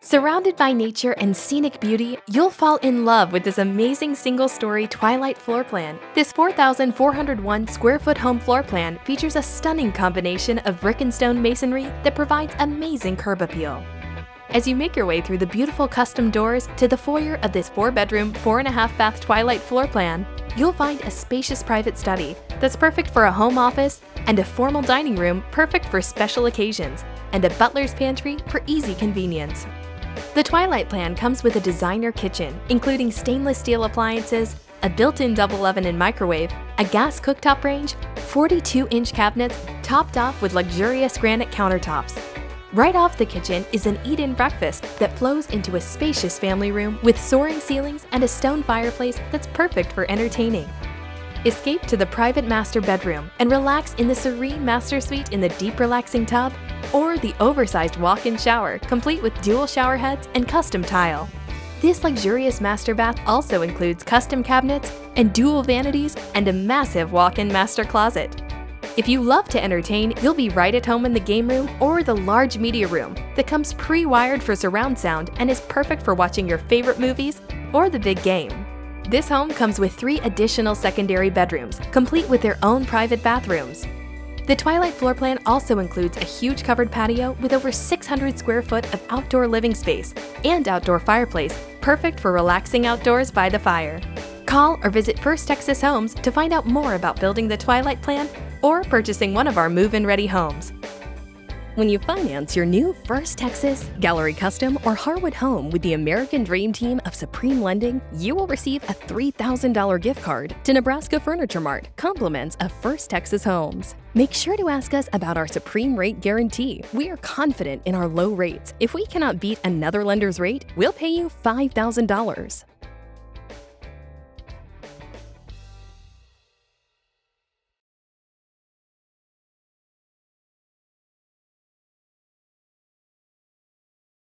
Surrounded by nature and scenic beauty, you'll fall in love with this amazing single-story Twilight floor plan. This 4,401 square foot home floor plan features a stunning combination of brick and stone masonry that provides amazing curb appeal. As you make your way through the beautiful custom doors to the foyer of this 4-bedroom, 4.5-bath Twilight floor plan, you'll find a spacious private study that's perfect for a home office and a formal dining room perfect for special occasions, and a butler's pantry for easy convenience. The Twilight plan comes with a designer kitchen, including stainless steel appliances, a built-in double oven and microwave, a gas cooktop range, 42-inch cabinets topped off with luxurious granite countertops. Right off the kitchen is an eat-in breakfast that flows into a spacious family room with soaring ceilings and a stone fireplace that's perfect for entertaining. Escape to the private master bedroom and relax in the serene master suite in the deep relaxing tub or the oversized walk-in shower complete with dual shower heads and custom tile. This luxurious master bath also includes custom cabinets and dual vanities and a massive walk-in master closet. If you love to entertain, you'll be right at home in the game room or the large media room that comes pre-wired for surround sound and is perfect for watching your favorite movies or the big game. This home comes with 3 additional secondary bedrooms, complete with their own private bathrooms. The Twilight floor plan also includes a huge covered patio with over 600 square foot of outdoor living space and outdoor fireplace, perfect for relaxing outdoors by the fire. Call or visit First Texas Homes to find out more about building the Twilight plan or purchasing one of our move-in ready homes. When you finance your new First Texas, Gallery Custom, or Harwood home with the American Dream Team of Supreme Lending, you will receive a $3,000 gift card to Nebraska Furniture Mart, compliments of First Texas Homes. Make sure to ask us about our Supreme Rate Guarantee. We are confident in our low rates. If we cannot beat another lender's rate, we'll pay you $5,000.